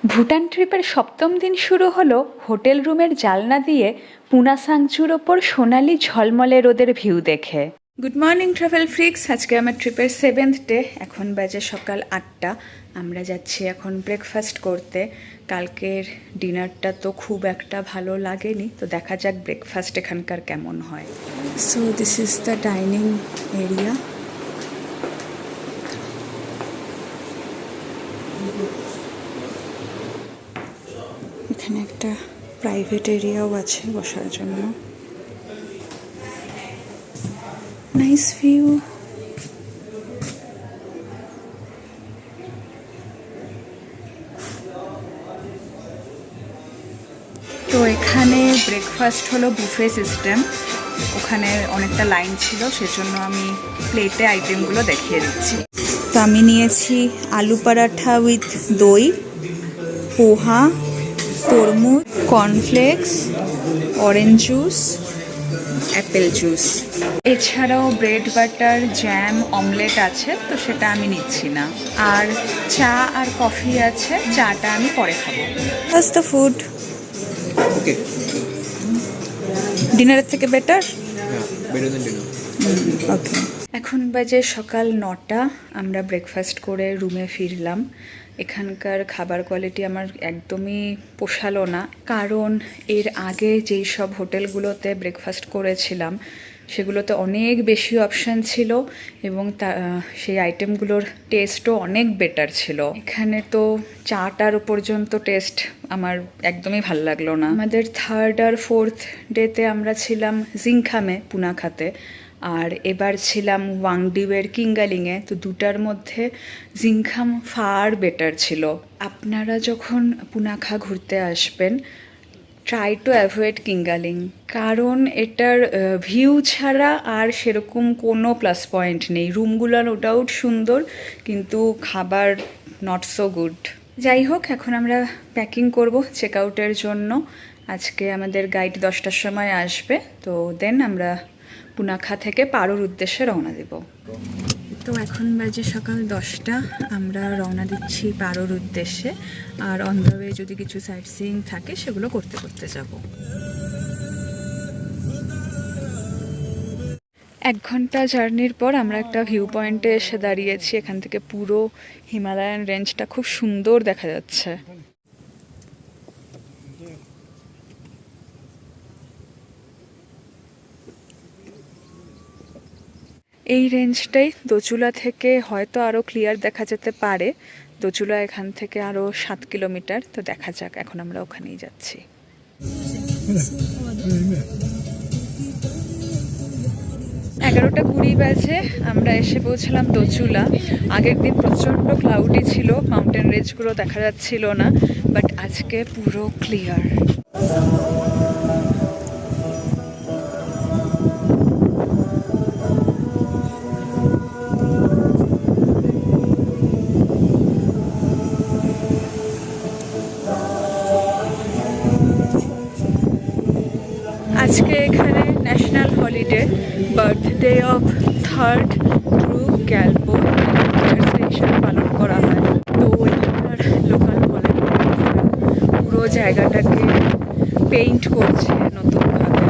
ভুটান ট্রিপের সপ্তম দিন শুরু হলো হোটেল রুমের জানলা দিয়ে পুনা সাংচুর ওপর সোনালি ঝলমলে রোদের ভিউ দেখে। গুড মর্নিং ট্রাভেল ফ্রিক্স, আজকে আমার ট্রিপের 7th ডে। এখন বাজে সকাল 8টা। আমরা যাচ্ছি এখন ব্রেকফাস্ট করতে। কালকের ডিনারটা তো খুব একটা ভালো লাগেনি, তো দেখা যাক ব্রেকফাস্ট এখানকার কেমন হয়। So this is the dining area. এখানে একটা প্রাইভেট এরিয়াও আছে বসার জন্য। Nice view. তো এখানে ব্রেকফাস্ট হলো বুফে সিস্টেম। ওখানে অনেকটা লাইন ছিল, সেজন্য আমি প্লেটে আইটেমগুলো দেখিয়ে দিচ্ছি। তো আমি নিয়েছি আলু পরাঠা উইথ দই, পোহা, তরমুজ, cornflakes, orange juice, Apple juice. এছাড়াও ব্রেড বাটার, জ্যাম, অমলেট আছে, তো সেটা আমি নিচ্ছি না। আর চা আর কফি আছে, চাটা আমি পরে খাবো। First the food. ওকে, ডিনারের থেকে better. Better than dinner. Okay, এখন বাজে সকাল 9টা। আমরা ব্রেকফাস্ট করে রুমে ফিরলাম। এখানকার খাবার কোয়ালিটি আমার একদমই পোষালো না, কারণ এর আগে যেই সব হোটেলগুলোতে ব্রেকফাস্ট করেছিলাম সেগুলোতে অনেক বেশি অপশান ছিল এবং সেই আইটেমগুলোর টেস্টও অনেক বেটার ছিল। এখানে তো চাটার পর্যন্ত টেস্ট আমার একদমই ভাল লাগলো না। আমাদের 3rd আর 4th ডেতে আমরা ছিলাম জিংখামে, পুনাখাতে, আর এবার ছিলাম ওয়াংডিউয়ের কিঙ্গালিংয়ে। তো দুটার মধ্যে জিংখাম ফার বেটার ছিল। আপনারা যখন পুনাখা ঘুরতে আসবেন, ট্রাই টু অ্যাভয়েড কিঙ্গালিং, কারণ এটার ভিউ ছাড়া আর সেরকম কোনো প্লাস পয়েন্ট নেই। রুমগুলো নো ডাউট সুন্দর, কিন্তু খাবার নট সো গুড। যাই হোক, এখন আমরা প্যাকিং করব চেক আউটের জন্য। আজকে আমাদের গাইড 10টার সময় আসবে, তো দেন আমরা পুনাখা থেকে পারোর উদ্দেশ্যে রওনা দেব। তো এখন বাজে সকাল 10টা। আমরা রওনা দিচ্ছি পারোর উদ্দেশ্যে, আর অন দ্য ওয়ে যদি কিছু সাইট সিইং থাকে সেগুলো করতে করতে যাব। 1 ঘন্টা জার্নির পর আমরা একটা ভিউ পয়েন্টে এসে দাঁড়িয়েছি। এখান থেকে পুরো হিমালয়ান রেঞ্জটা খুব সুন্দর দেখা যাচ্ছে। এই রেঞ্জটাই দোচুলা থেকে হয়তো আরও ক্লিয়ার দেখা যেতে পারে। দোচুলা এখান থেকে আরও 7 কিলোমিটার। তো দেখা যাক, এখন আমরা ওখানেই যাচ্ছি। 11টা 20 বাজে আমরা এসে পৌঁছলাম দোচুলা। আগের দিন প্রচণ্ড ক্লাউডি ছিল, মাউন্টেন রেঞ্জগুলো দেখা যাচ্ছিল না, বাট আজকে পুরো ক্লিয়ার। আজকে এখানে national holiday, birthday of 3rd Druk Gyalpo station পালন করা হয়। তো এখানকার লোকাল পুরো জায়গাটাকে পেইন্ট করছে নতুনভাবে।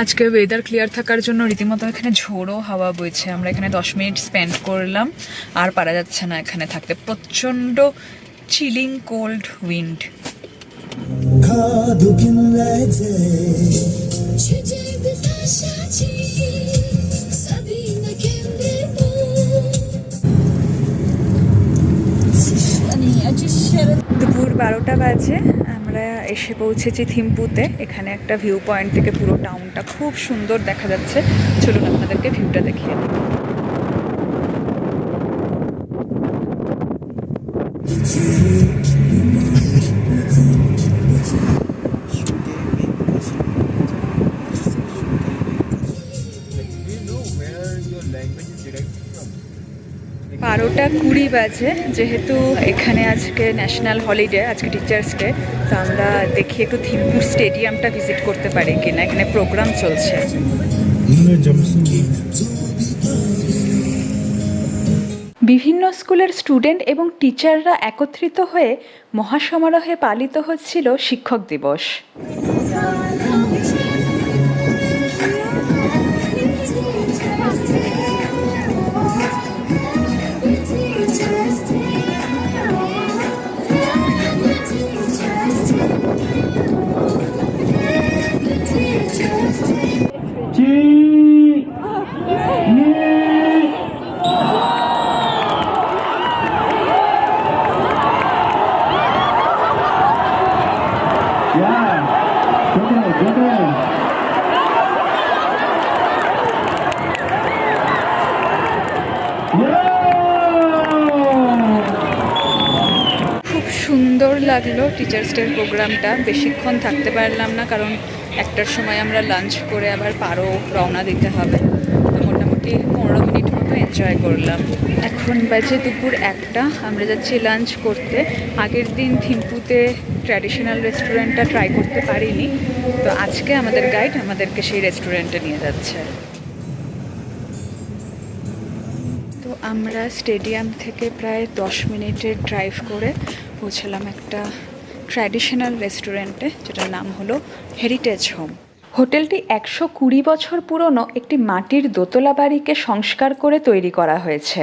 আজকে ওয়েদার ক্লিয়ার থাকার জন্য রীতিমতো এখানে ঝোড়ো হাওয়া বইছে। আমরা এখানে 10 মিনিট স্পেন্ড করলাম, আর পারা যাচ্ছে না এখানে থাকতে। প্রচণ্ড চিলিং কোল্ড উইন্ড। দুপুর 12টা বাজে আমরা এসে পৌঁছেছি থিম্পুতে। এখানে একটা ভিউ পয়েন্ট থেকে পুরো টাউনটা খুব সুন্দর দেখা যাচ্ছে। চলুন আপনাদেরকে ভিউটা দেখিয়ে দিই। বারোটা 20 বাজে। যেহেতু এখানে আজকে ন্যাশনাল হলিডে, আজকে টিচার্স ডে, তো আমরা দেখি একটু থিম্পুর স্টেডিয়ামটা ভিজিট করতে পারি কিনা। এখানে প্রোগ্রাম চলছে। বিভিন্ন স্কুলের স্টুডেন্ট এবং টিচাররা একত্রিত হয়ে মহাসমারোহে পালিত হচ্ছিল শিক্ষক দিবস। খুব সুন্দর লাগলো টিচার্স ডের প্রোগ্রামটা। বেশিক্ষণ থাকতে পারলাম না, কারণ 1টার সময় আমরা লাঞ্চ করে আবার পারো রওনা দিতে হবে। তো মোটামুটি 15 মিনিট মতো এনজয় করলাম। এখন বাজে দুপুর 1টা, আমরা যাচ্ছি লাঞ্চ করতে। আগের দিন থিম্পুতে ট্র্যাডিশনাল রেস্টুরেন্টটা ট্রাই করতে পারিনি, তো আজকে আমাদের গাইড আমাদেরকে সেই রেস্টুরেন্টে নিয়ে যাচ্ছে। তো আমরা স্টেডিয়াম থেকে প্রায় 10 মিনিটের ড্রাইভ করে পৌঁছলাম একটা ট্র্যাডিশনাল রেস্টুরেন্টে, যেটার নাম হলো হেরিটেজ হোম। হোটেলটি 120 বছর পুরনো একটি মাটির দোতলা বাড়িকে সংস্কার করে তৈরি করা হয়েছে।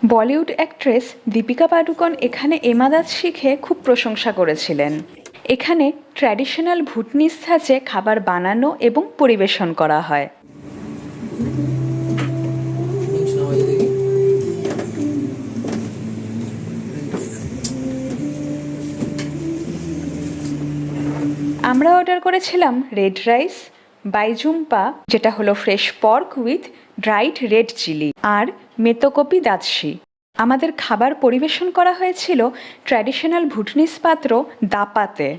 বলিউড অ্যাক্ট্রেস দীপিকা পাডুকোন এখানে এমাদাত শিখে খুব প্রশংসা করেছিলেন। এখানে ট্র্যাডিশনাল ভুটনিস ধাঁচে খাবার বানানো এবং পরিবেশন করা হয়। আমরা অর্ডার করেছিলাম রেড রাইস, বাইজুম্পা যেটা হলো fresh pork with dried red chilli, আর মেতোকপি দাতসি। আমাদের খাবার পরিবেশন করা হয়েছিল ট্র্যাডিশনাল ভুটনিস পাত্র দাপাতে।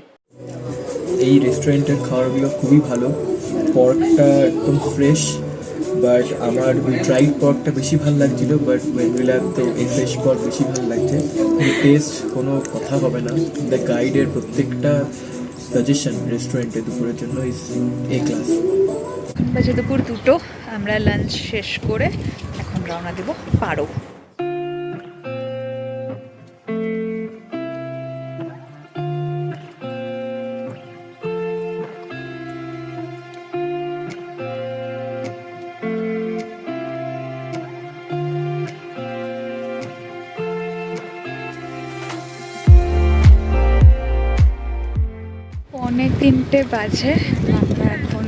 এই রেস্টুরেন্টের খাবারগুলো খুবই ভালো। পর্কটা একদম ফ্রেশ, বাট আমার ড্রাইড পর্কটা বেশি ভালো লাগছিলো, বাট ওয়েনবিলাম তো এই ফ্রেশ পর্ক বেশি ভালো লাগছে। টেস্ট কোনো কথা হবে না। দ্য গাইডের প্রত্যেকটা সাজেশন রেস্টুরেন্টে দুপুরের জন্য ইজ এ ক্লাস। এখন বাজে দুপুর 2টো, আমরা লাঞ্চ শেষ করে এখন রওনা দেব পারো। অনেক 3টে বাজে, আমরা এখন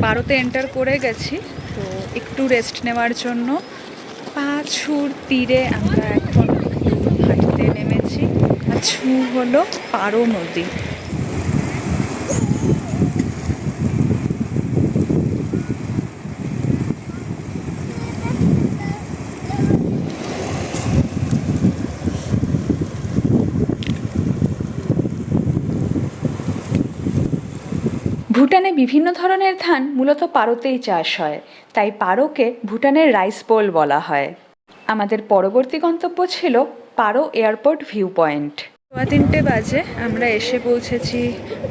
পারোতে এন্টার করে গেছি। তো একটু রেস্ট নেওয়ার জন্য পাছুর তীরে আমরা এখন একটু হাঁটতে নেমেছি। পাছু হলো পারো নদী। ভুটানে বিভিন্ন ধরনের ধান মূলত পারোতেই চাষ হয়, তাই পারোকে ভুটানের রাইস বোল বলা হয়। আমাদের পরবর্তী গন্তব্য ছিল পারো এয়ারপোর্ট ভিউ পয়েন্ট। 3টে বাজে আমরা এসে পৌঁছেছি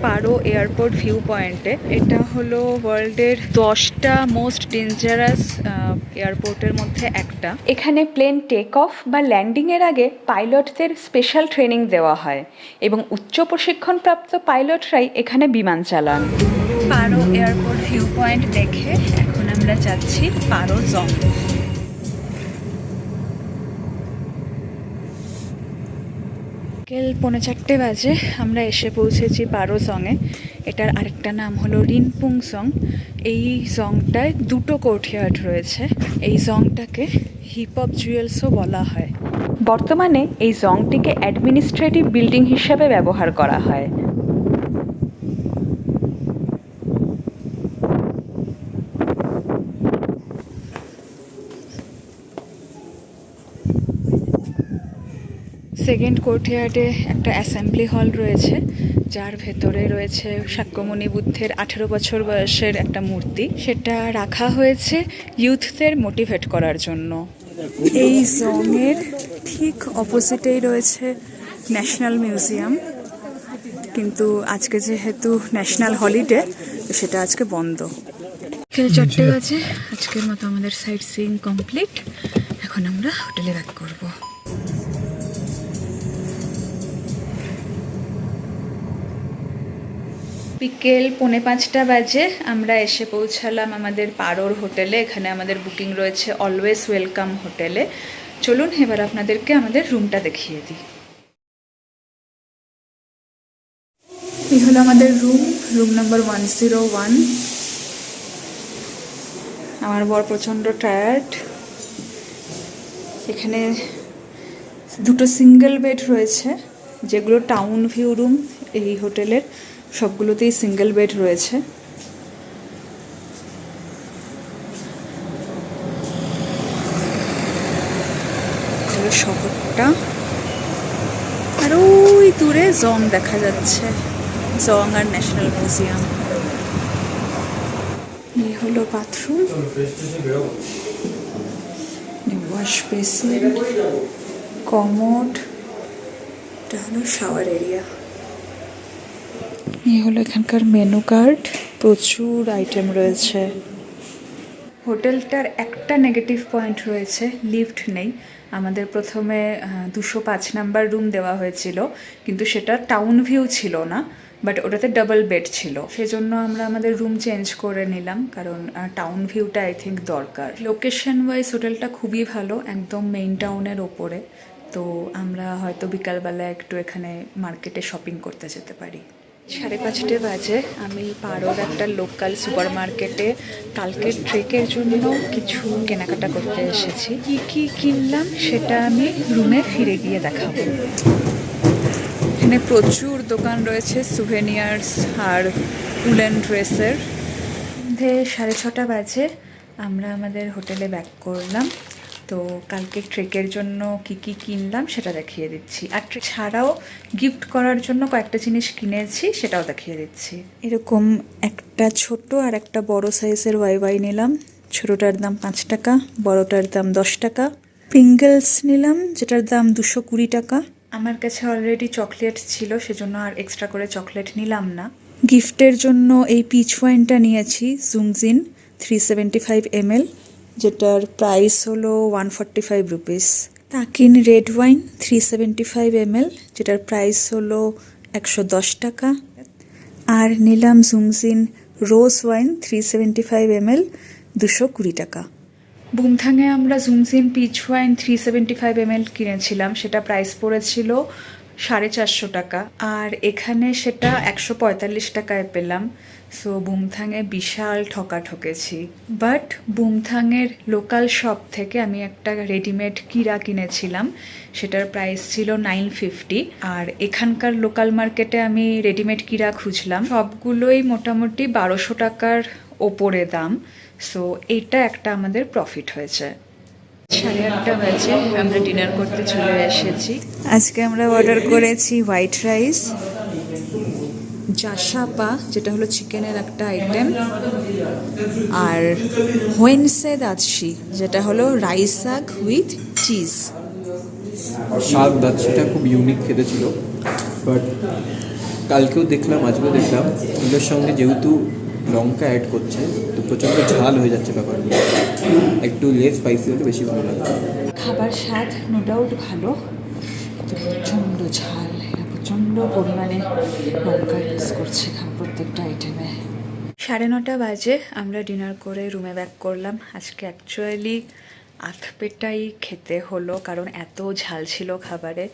পারো এয়ারপোর্ট ভিউ পয়েন্টে। এটা হলো ওয়ার্ল্ডের 10টা মোস্ট ডেঞ্জারাস এয়ারপোর্টের মধ্যে একটা। এখানে প্লেন টেক অফ বা ল্যান্ডিংয়ের আগে পাইলটদের স্পেশাল ট্রেনিং দেওয়া হয় এবং উচ্চ প্রশিক্ষণপ্রাপ্ত পাইলটরাই এখানে বিমান চালান। পারো এয়ারপোর্ট ভিউ পয়েন্ট দেখে এখন আমরা যাচ্ছি পারো জং। বিকেল 3:45 বাজে আমরা এসে পৌঁছেছি পারো জংয়ে। এটার আরেকটা নাম হলো রিনপুং জং। এই জংটায় 2টো কোর্টইয়ার্ড রয়েছে। এই জংটাকে হিপ অফ জুয়েলসও বলা হয়। বর্তমানে এই জংটিকে অ্যাডমিনিস্ট্রেটিভ বিল্ডিং হিসাবে ব্যবহার করা হয়। সেকেন্ড কোর্টইয়ার্ডে একটা অ্যাসেম্বলি হল রয়েছে, যার ভেতরে রয়েছে শাক্যমুনি বুদ্ধের 18 বছর বয়সের একটা মূর্তি। সেটা রাখা হয়েছে ইউথদের মোটিভেট করার জন্য। এই জংয়ের ঠিক অপোজিটেই রয়েছে ন্যাশনাল মিউজিয়াম, কিন্তু আজকে যেহেতু ন্যাশনাল হলিডে সেটা আজকে বন্ধ। বিকেল 4টে বাজে, আজকের মতো আমাদের সাইট সিইং কমপ্লিট। এখন আমরা হোটেলে ব্যাক করব। বিকেল 4:45 বাজে আমরা এসে পৌঁছালাম আমাদের পারোর হোটেলে। এখানে আমাদের বুকিং রয়েছে অলওয়েজ ওয়েলকাম হোটেলে। চলুন এবার আপনাদেরকে আমাদের রুমটা দেখিয়ে দিই। এই হলো আমাদের রুম নাম্বার 101। আমার বর প্রচণ্ড টায়ার্ড। এখানে দুটো সিঙ্গেল বেড রয়েছে, যেগুলো টাউন ভিউ রুম এই হোটেলের সবগুলোতেই সিঙ্গেল বেড রয়েছে। শহরটা আর ওই দূরে জং দেখা যাচ্ছে, জং আর ন্যাশনাল মিউজিয়াম। এই হলো বাথরুম, ওয়াশ বেসিন, কমোড, এটা হলো শাওয়ার এরিয়া। এই হলো এখানকার মেনু কার্ড, প্রচুর আইটেম রয়েছে। হোটেলটার একটা নেগেটিভ পয়েন্ট রয়েছে, লিফট নেই। আমাদের প্রথমে 205 নাম্বার রুম দেওয়া হয়েছিল, কিন্তু সেটা টাউন ভিউ ছিল না, বাট ওটাতে ডাবল বেড ছিল। সেজন্য আমরা আমাদের রুম চেঞ্জ করে নিলাম, কারণ টাউন ভিউটা আই থিঙ্ক দরকার। লোকেশন ওয়াইজ হোটেলটা খুবই ভালো, একদম মেইন টাউনের ওপরে। তো আমরা হয়তো বিকালবেলা একটু এখানে মার্কেটে শপিং করতে যেতে পারি। 5:30 বাজে আমি পারোর একটা লোকাল সুপার মার্কেটে কালকের ট্রেকের জন্য কিছু কেনাকাটা করতে এসেছি। কি কি কিনলাম সেটা আমি রুমে ফিরে গিয়ে দেখাবো। এখানে প্রচুর দোকান রয়েছে সুভেনিয়ার্স আর উলেন ড্রেসের। 6:30 বাজে আমরা আমাদের হোটেলে ব্যাক করলাম। তো কালকে ট্রেকের জন্য কি কি কিনলাম সেটা দেখিয়ে দিচ্ছি, আর ট্রেক ছাড়াও গিফট করার জন্য কয়েকটা জিনিস কিনেছি সেটাও দেখিয়ে দিচ্ছি। এরকম একটা ছোট আর একটা বড় সাইজের ওয়াই নিলাম। ছোটটার দাম 5 টাকা, বড়টার দাম 10 টাকা। প্রিঙ্গলস নিলাম, যেটার দাম 220 টাকা। আমার কাছে অলরেডি চকলেট ছিল, সেজন্য আর এক্সট্রা করে চকলেট নিলাম না। গিফটের জন্য এই পিচ ওয়াইনটা নিয়েছি, জুমজিন 375 ml, যেটার প্রাইস হলো 145 রুপিস। তাকিন রেড ওয়াইন 375 ml, যেটার প্রাইস হলো 110 টাকা। আর নিলাম জুমজিন রোজ ওয়াইন 375 ml, 220 টাকা। বুমথাংয়ে আমরা জুমজিন পিচ ওয়াইন 375 ml কিনেছিলাম, সেটা প্রাইস পড়েছিল 450 টাকা, আর এখানে সেটা 145 টাকায় পেলাম। সো বুমথাংয়ে বিশাল ঠকা ঠকেছি। বাট বুমথাংয়ের লোকাল শপ থেকে আমি একটা রেডিমেড কিরা কিনেছিলাম, সেটার প্রাইস ছিল 950। আর এখানকার লোকাল মার্কেটে আমি রেডিমেড কিরা খুঁজলাম, সবগুলোই মোটামুটি 1200 টাকার ওপরে দাম। সো এটা একটা আমাদের প্রফিট হয়েছে। 8:30 বাজে আমরা ডিনার করতে চলে এসেছি। আজকে আমরা অর্ডার করেছি হোয়াইট রাইস, জাসাপা যেটা হলো চিকেনের একটা আইটেম, আর হোয়েনসে দাতশি যেটা হলো রাইস শাক উইথ চিজ। শাক দাচ্ছিটা খুব ইউনিক খেতে ছিল, বাট কালকেও দেখলাম আজকেও দেখলাম ওদের সঙ্গে যেহেতু লঙ্কা অ্যাড করছে তো প্রচণ্ড ঝাল হয়ে যাচ্ছে ব্যাপারগুলো। একটু লেস স্পাইসি হলে বেশি ভালো লাগছে। খাবার স্বাদ নো ডাউট ভালো, প্রচণ্ড ঝাল, প্রচণ্ড পরিমাণে লঙ্কা ইউজ করছে প্রত্যেকটা আইটেমে। 9:30 বাজে আমরা ডিনার করে রুমে ব্যাক করলাম। আজকে অ্যাকচুয়ালি আধপেটাই খেতে হলো, কারণ এত ঝাল ছিল খাবারে,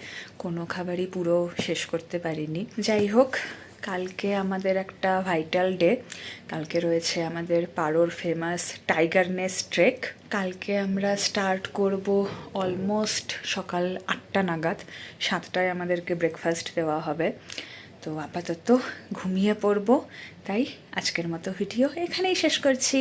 কোনো খাবারই পুরো শেষ করতে পারিনি। যাই হোক, কালকে আমাদের একটা ভাইটাল ডে। কালকে রয়েছে আমাদের পারোর ফেমাস টাইগার নেস্ট ট্রেক। কালকে আমরা স্টার্ট করব অলমোস্ট সকাল 8টা নাগাদ। 7টায় আমাদেরকে ব্রেকফাস্ট দেওয়া হবে। তো আপাতত ঘুমিয়ে পড়ব, তাই আজকের মতো ভিডিও এখানেই শেষ করছি।